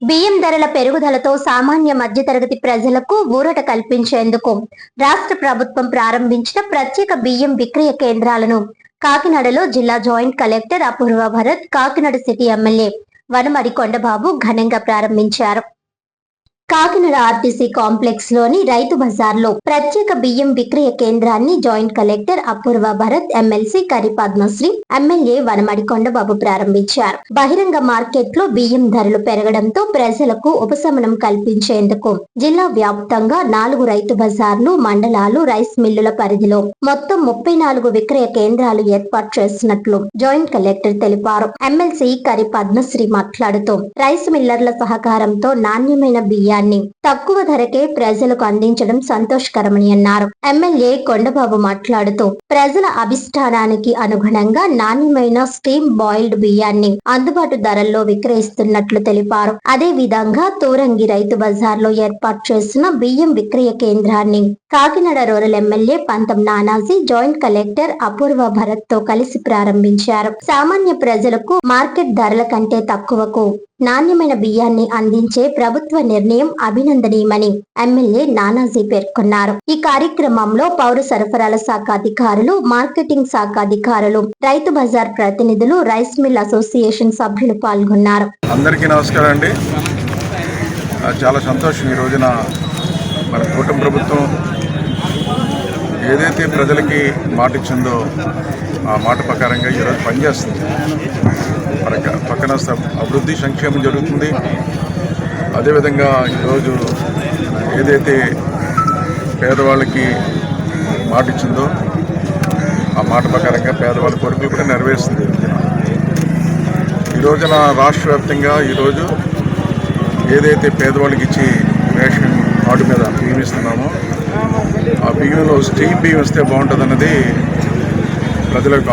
బియ్యం ధరల పెరుగుదలతో సామాన్య మధ్యతరగతి ప్రజలకు ఊరట కల్పించేందుకు రాష్ట్ర ప్రభుత్వం ప్రారంభించిన ప్రత్యేక బియ్యం విక్రయ కేంద్రాలను కాకినాడలో జిల్లా joint collector Apoorva Bharat, Kakinada city MLA Vanamadi Kondababu ఘనంగా ప్రారంభించారు. కాకినాడ ఆర్టీసీ కాంప్లెక్స్ లోని రైతు బజార్లో ప్రత్యేక బియ్యం విక్రయ కేంద్రాన్ని joint collector Apoorva Bharat, MLC కరి పద్మశ్రీ, ఎమ్మెల్యే వనమడి కొండబాబు ప్రారంభించారు. బహిరంగ మార్కెట్ లో బియ్యం ధరలు పెరగడంతో ప్రజలకు ఉపశమనం కల్పించేందుకు జిల్లా వ్యాప్తంగా 4 రైతు బజార్లు, మండలాలు, రైస్ మిల్లుల పరిధిలో మొత్తం 34 విక్రయ కేంద్రాలు ఏర్పాటు చేసినట్లు జాయింట్ కలెక్టర్ తెలిపారు. ఎమ్మెల్సీ కరి పద్మశ్రీ మాట్లాడుతూ రైస్ మిల్లర్ల సహకారంతో నాణ్యమైన బియ్యాన్ని తక్కువ ధరకే ప్రజలకు అందించడం సంతోషకరమని అన్నారు. ఎమ్మెల్యే కొండబాబు మాట్లాడుతూ ప్రజల అభిష్టానానికి అనుగుణంగా నాణ్యమైన స్టీమ్ బాయిల్డ్ బియ్యాన్ని అందుబాటు ధరల్లో విక్రయిస్తున్నట్లు తెలిపారు. అదే విధంగా తూరంగి రైతు బజార్లో ఏర్పాటు చేసిన బియ్యం విక్రయ కేంద్రాన్ని కాకినాడ రూరల్ ఎమ్మెల్యే పంతం నానాజీ జాయింట్ కలెక్టర్ అపూర్వ భరత్ తో కలిసి ప్రారంభించారు. సామాన్య ప్రజలకు మార్కెట్ ధరల కంటే తక్కువకు నాణ్యమైన బియ్యాన్ని అందించే ప్రభుత్వ నిర్ణయం అభినందనీయమని ఎమ్మెల్యే నానాజీ పేర్కొన్నారు. ఈ కార్యక్రమంలో పౌర సరఫరాల శాఖ అధికారులు, మార్కెటింగ్ శాఖ అధికారులు, రైతు బజార్ ప్రతినిధులు, రైస్ మిల్ అసోసియేషన్ సభ్యులు పాల్గొన్నారు. అందరికీ నమస్కారం అండి. చాలా సంతోషం. ఈ రోజున మన కూటమి ప్రభుత్వం ఏదైతే ప్రజలకి మాట ఇచ్చిందో ఆ మాట ప్రకారంగా ఈరోజు పనిచేస్తుంది. పక్కన అభివృద్ధి, సంక్షేమం జరుగుతుంది. అదేవిధంగా ఈరోజు ఏదైతే పేదవాళ్ళకి మాట ఇచ్చిందో ఆ మాట ప్రకారంగా పేదవాళ్ళ కోరికలు కూడా నెరవేరుస్తుంది. ఈ రోజున రాష్ట్ర వ్యాప్తంగా ఈరోజు ఏదైతే పేదవాళ్ళకి ఇచ్చి రేషన్ కార్డు మీద బియ్యం ఇస్తున్నామో ఆ బియ్యంలో స్టీమ్ బియ్యం ఇస్తే బాగుంటుందన్నది ప్రజల యొక్క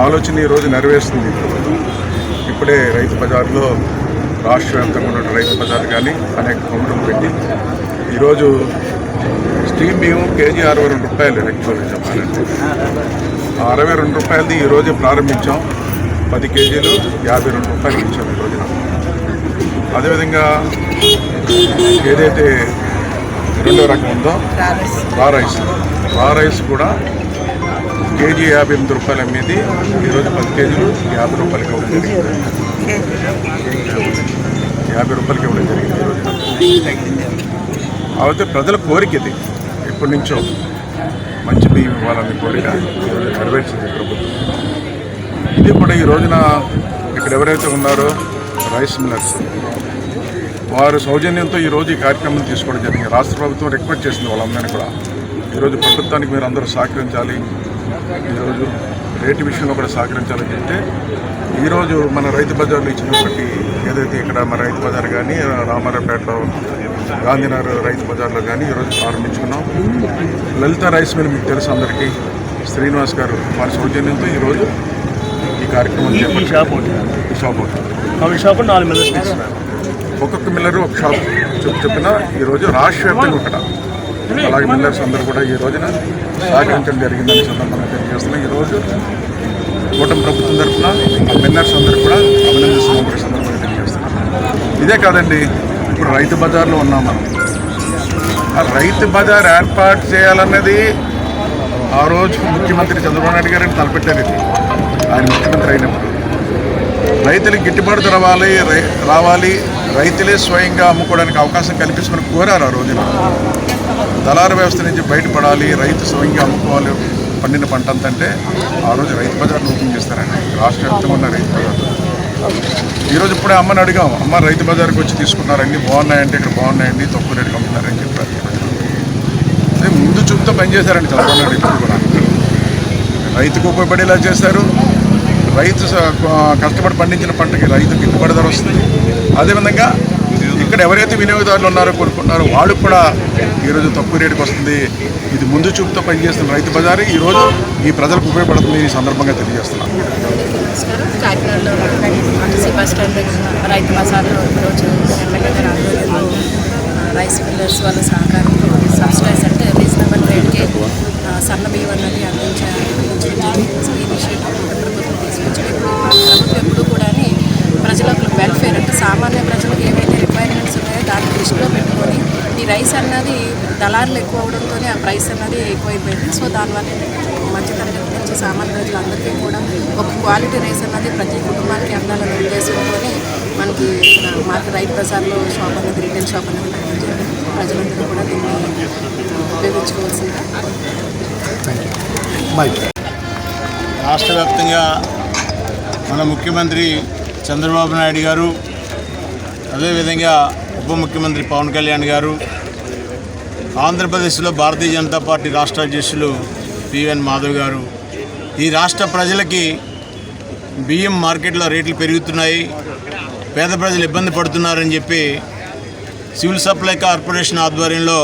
ఆలోచన ఈరోజు నెరవేరుస్తుంది. ఇప్పుడే రైతు బజార్లో రాష్ట్ర వ్యాప్తంగా ఉన్న రైతు బజార్ కానీ అనేక కౌంటర్లు పెట్టి ఈరోజు స్టీమ్ బియ్యం కేజీ 62 రూపాయలు. యాక్చువల్గా చెప్పాలంటే 62 రూపాయలది ఈరోజు ప్రారంభించాం. 10 కేజీలు 52 రూపాయలు ఇచ్చాం ఈ రోజున. అదేవిధంగా ఏదైతే రెండో రకం ఉందో రా రైస్ కూడా కేజీ 58 రూపాయలు అమ్మేది ఈరోజు 10 కేజీలు 50 రూపాయలకి ఇవ్వడం జరిగింది. 50 రూపాయలకి ఇవ్వడం జరిగింది ఈరోజు. అయితే ప్రజల కోరిక ఇది ఎప్పటి నుంచో మంచి బియ్యం ఇవ్వాలనే కోరిక ఈరోజు నెరవేర్చింది ప్రభుత్వం. ఇది కూడా ఈ రోజున ఇక్కడ ఎవరైతే ఉన్నారో రైస్ మిల్లర్స్ వారు సౌజన్యంతో ఈరోజు ఈ కార్యక్రమం తీసుకోవడం జరిగింది. రాష్ట్ర ప్రభుత్వం రిక్వెస్ట్ చేసింది వాళ్ళందరినీ కూడా ఈరోజు ప్రభుత్వానికి మీరు అందరూ సహకరించాలి, ఈరోజు రేటు విషయంలో కూడా సహకరించాలని చెప్తే ఈరోజు మన రైతు బజార్లో ఇచ్చినటువంటి ఏదైతే ఇక్కడ మన రైతు బజార్ కానీ రామారావుపేటలో గాంధీనగర్ రైతు బజార్లో కానీ ఈరోజు ప్రారంభించుకున్నాం. లలిత రైస్ మిల్ మీకు తెలుసు అందరికీ, శ్రీనివాస్ గారు వారి సౌజన్యంతో ఈరోజు ఈ కార్యక్రమం చేపట్టి షాప్ ఒక్కొక్క మిల్లర్ ఒక షాప్ చెప్పిన ఈరోజు రాష్ట్ర వ్యాప్తంగా ఒకట అలాగే మిల్లర్స్ అందరూ కూడా ఈ రోజున సహకరించడం జరిగిందని సందర్భంగా తెలియజేస్తున్నాం. ఈరోజు కూటమి ప్రభుత్వం తరఫున మిల్లర్స్ అందరూ కూడా అభినందిస్తున్న సందర్భంగా తెలియజేస్తున్నాం. ఇదే కాదండి, ఇప్పుడు రైతు బజార్లో ఉన్నాం మనం. ఆ రైతు బజార్ ఏర్పాటు చేయాలన్నది ఆ రోజు ముఖ్యమంత్రి చంద్రబాబు నాయుడు గారిని తలపెట్టారు. ఆయన ముఖ్యమంత్రి అయినప్పుడు రైతులకు గిట్టుబాటు రావాలి, రైతులే స్వయంగా అమ్ముకోవడానికి అవకాశం కల్పించుకొని కోరారు. ఆ రోజున దళారు వ్యవస్థ నుంచి బయటపడాలి, రైతు స్వయంగా అమ్ముకోవాలి పండిన పంట అంతంటే ఆ రోజు రైతు బజార్ను ఓపెన్ చేస్తారండి. రాష్ట్ర వ్యాప్తంగా ఉన్న రైతు బజార్ ఈరోజు ఇప్పుడే అమ్మని అడిగాం, అమ్మ రైతు బజార్కి వచ్చి తీసుకున్నారండి, బాగున్నాయంటే ఇక్కడ బాగున్నాయండి, తక్కువ రేటుకి అమ్ముతున్నారని చెప్పారు. అదే ముందు చూపుతో పనిచేశారండి చంద్రబాబు నాయుడు. ఇప్పుడు కూడా రైతుకు ఉపయోగపడేలా చేశారు. రైతు కష్టపడి పండించిన పంటకి రైతు గిట్టుబాటు ధర వస్తుంది. అదేవిధంగా ఇక్కడ ఎవరైతే వినియోగదారులు ఉన్నారో కొనుక్కున్నారో వాళ్ళకు కూడా ఈరోజు తక్కువ రేటుకి వస్తుంది. ఇది ముందు చూపుతో పనిచేస్తున్న రైతు బజారు ఈరోజు ఈ ప్రజలకు ఉపయోగపడుతుంది. ఈ సందర్భంగా తెలియజేస్తున్నాను. కాకినాడలో ఆర్టీసీ బస్ స్టాండ్ రైతు బజార్లో ఈరోజు రైస్ మిల్లర్స్ వాళ్ళ సహకారంతో సబ్సిడైజ్ అంటే రీజనబుల్ రేట్కే సన్న బియ్యం అన్నది అందించాలి. ఈ విషయం ప్రభుత్వం తీసుకొచ్చింది. ప్రభుత్వం ఎప్పుడు కూడా ప్రజలకు వెల్ఫేర్ అన్నది దళారులు ఎక్కువ అవడంతోనే ఆ ప్రైస్ అన్నది ఎక్కువైపోయింది. సో దానివల్ల మధ్యతరగతి నుంచి సామాన్య ప్రజలందరికీ కూడా ఒక క్వాలిటీ రైస్ అన్నది ప్రతి కుటుంబానికి అందాలనే ఉద్దేశంతోనే మనకి మార్కెట్ రైతు బజార్లో షాప్ అనేది రీటైల్ షాప్ అనేది పెట్టడం జరిగింది. ప్రజలందరూ కూడా దీన్ని ఉపయోగించుకోవాల్సిందిగా. రాష్ట్ర వ్యాప్తంగా మన ముఖ్యమంత్రి చంద్రబాబు నాయుడు గారు, అదేవిధంగా ఉప ముఖ్యమంత్రి పవన్ కళ్యాణ్ గారు, ఆంధ్రప్రదేశ్లో భారతీయ జనతా పార్టీ రాష్ట్ర అధ్యక్షులు పిఎన్ మాధవ్ గారు ఈ రాష్ట్ర ప్రజలకి బియ్యం మార్కెట్లో రేట్లు పెరుగుతున్నాయి, పేద ప్రజలు ఇబ్బంది పడుతున్నారని చెప్పి సివిల్ సప్లై కార్పొరేషన్ ఆధ్వర్యంలో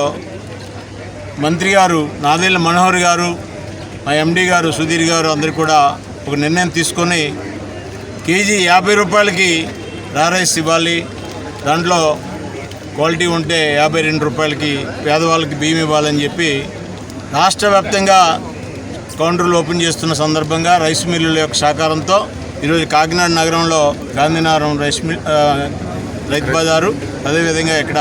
మంత్రి గారు నాదెళ్ల మనోహర్ గారు, మా ఎండి గారు సుధీర్ గారు అందరూ కూడా ఒక నిర్ణయం తీసుకొని కేజీ 50 రూపాయలకి రైస్ ఇవ్వాలి, దాంట్లో క్వాలిటీ ఉంటే 52 రూపాయలకి పేదవాళ్ళకి బియ్యం ఇవ్వాలని చెప్పి రాష్ట్ర వ్యాప్తంగా కౌంటర్లు ఓపెన్ చేస్తున్న సందర్భంగా రైస్ మిల్లుల యొక్క సహకారంతో ఈరోజు కాకినాడ నగరంలో గాంధీనగరం రైతు బజారు, అదేవిధంగా ఇక్కడ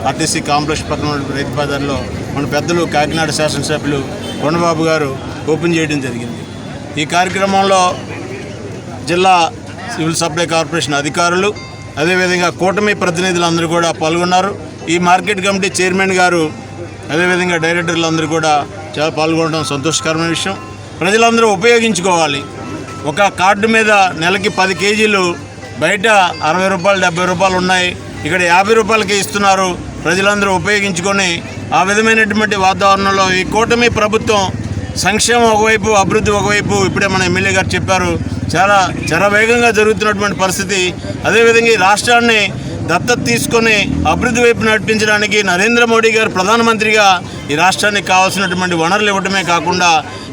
ఆర్టీసీ కాంప్లెక్స్ పక్కన రైతు బజార్లో మన పెద్దలు కాకినాడ శాసనసభ్యులు కొండబాబు గారు ఓపెన్ చేయడం జరిగింది. ఈ కార్యక్రమంలో జిల్లా సివిల్ సప్లై కార్పొరేషన్ అధికారులు, అదేవిధంగా కూటమి ప్రతినిధులందరూ కూడా పాల్గొన్నారు. ఈ మార్కెట్ కమిటీ చైర్మన్ గారు, అదేవిధంగా డైరెక్టర్లు అందరూ కూడా చాలా పాల్గొనడం సంతోషకరమైన విషయం. ప్రజలందరూ ఉపయోగించుకోవాలి. ఒక కార్డు మీద నెలకి 10 కేజీలు, బయట 60 రూపాయలు 70 రూపాయలు ఉన్నాయి, ఇక్కడ 50 రూపాయలకి ఇస్తున్నారు. ప్రజలందరూ ఉపయోగించుకొని ఆ విధమైనటువంటి వాతావరణంలో ఈ కూటమి ప్రభుత్వం సంక్షేమం ఒకవైపు, అభివృద్ధి ఒకవైపు, ఇప్పుడే మన ఎమ్మెల్యే గారు చెప్పారు, చాలా శరవేగంగా జరుగుతున్నటువంటి పరిస్థితి. అదేవిధంగా ఈ రాష్ట్రాన్ని దత్తత తీసుకొని అభివృద్ధి వైపు నడిపించడానికి నరేంద్ర మోడీ గారు ప్రధానమంత్రిగా ఈ రాష్ట్రానికి కావాల్సినటువంటి వనరులు ఇవ్వడమే కాకుండా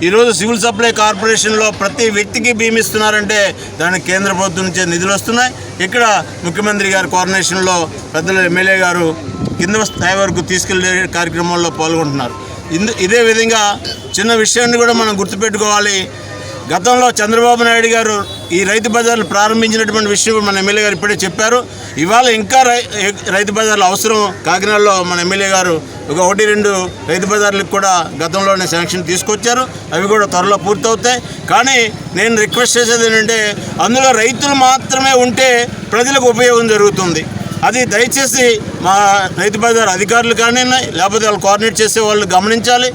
ఈరోజు సివిల్ సప్లై కార్పొరేషన్లో ప్రతి వ్యక్తికి భీమి ఇస్తున్నారంటే దానికి కేంద్ర ప్రభుత్వం నుంచే నిధులు వస్తున్నాయి. ఇక్కడ ముఖ్యమంత్రి గారి కోఆర్డినేషన్లో పెద్దలు ఎమ్మెల్యే గారు కింద స్థాయి వరకు తీసుకెళ్లే కార్యక్రమంలో పాల్గొంటున్నారు. ఇదే విధంగా చిన్న విషయాన్ని కూడా మనం గుర్తుపెట్టుకోవాలి. గతంలో చంద్రబాబు నాయుడు గారు ఈ రైతు బజార్లు ప్రారంభించినటువంటి విషయం మన ఎమ్మెల్యే గారు ఇప్పుడే చెప్పారు. ఇవాళ ఇంకా రైతు బజార్లు అవసరం. కాకినాడలో మన ఎమ్మెల్యే గారు ఒక 1-2 రైతు బజార్లకు కూడా గతంలోనే శాంక్షన్ తీసుకొచ్చారు. అవి కూడా త్వరలో పూర్తవుతాయి. కానీ నేను రిక్వెస్ట్ చేసేది ఏంటంటే అందులో రైతులు మాత్రమే ఉంటే ప్రజలకు ఉపయోగం జరుగుతుంది. అది దయచేసి మా రైతు బజార్ అధికారులు కానీ లేకపోతే వాళ్ళు కోఆర్డినేట్ చేసే వాళ్ళు గమనించాలి.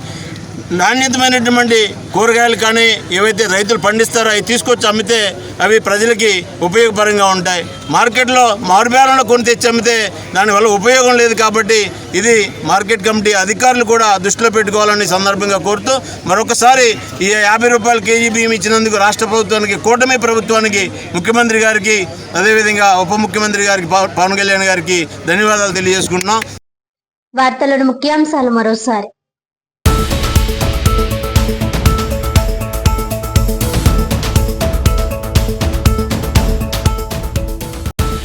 నాణ్యతమైనటువంటి కూరగాయలు కానీ ఏవైతే రైతులు పండిస్తారో అవి తీసుకొచ్చి అమ్మితే అవి ప్రజలకి ఉపయోగపరంగా ఉంటాయి. మార్కెట్లో మారుబేరంలో కొని తెచ్చి అమ్మితే దానివల్ల ఉపయోగం లేదు. కాబట్టి ఇది మార్కెట్ కమిటీ అధికారులు కూడా దృష్టిలో పెట్టుకోవాలని సందర్భంగా కోరుతూ మరొకసారి ఈ 50 రూపాయల కేజీ బియ్యం ఇచ్చినందుకు రాష్ట్ర ప్రభుత్వానికి, కూటమి ప్రభుత్వానికి, ముఖ్యమంత్రి గారికి, అదేవిధంగా ఉప ముఖ్యమంత్రి గారికి, పవన్ కళ్యాణ్ గారికి ధన్యవాదాలు తెలియజేసుకుంటున్నాం. వార్తలను ముఖ్యాంశాలు మరోసారి.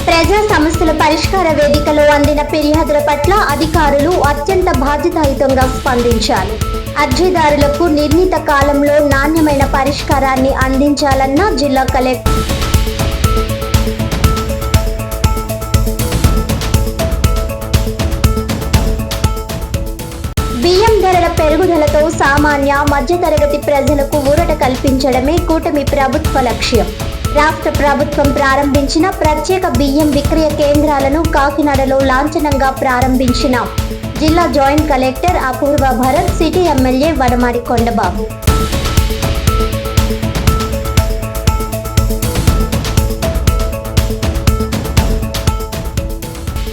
ప్రజా సమస్యల పరిష్కార వేదికలో అందిన ఫిర్యాదుల పట్ల అధికారులు అత్యంత బాధ్యతాయుతంగా స్పందించాలి. అర్జీదారులకు నిర్ణీత కాలంలో నాణ్యమైన పరిష్కారాన్ని అందించాలన్న జిల్లా కలెక్టర్. బియ్యం ధరల పెరుగుదలతో సామాన్య మధ్యతరగతి ప్రజలకు ఊరట కల్పించడమే కూటమి ప్రభుత్వ లక్ష్యం. రాష్ట్ర ప్రభుత్వం ప్రారంభించిన ప్రత్యేక బియ్యం విక్రయ కేంద్రాలను కాకినాడలో లాంఛనంగా ప్రారంభించిన జిల్లా joint collector Apoorva Bharath, city MLA Vadamadi Kondababu.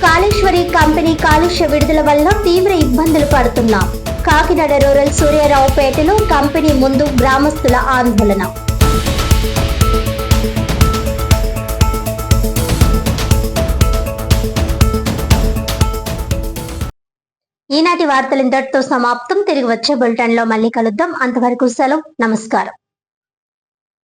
Kaleswari company కాలుష్య విడుదల వల్ల తీవ్ర ఇబ్బందులు పడుతున్నాం. కాకినాడ రూరల్ సూర్యారావుపేటలో కంపెనీ ముందు గ్రామస్తుల ఆందోళన. ఈనాటి వార్తలు ఇంతటితో సమాప్తం. తిరిగి వచ్చే బులెటిన్లో మళ్ళీ కలుద్దాం. అంతవరకు సెలవు. నమస్కారం.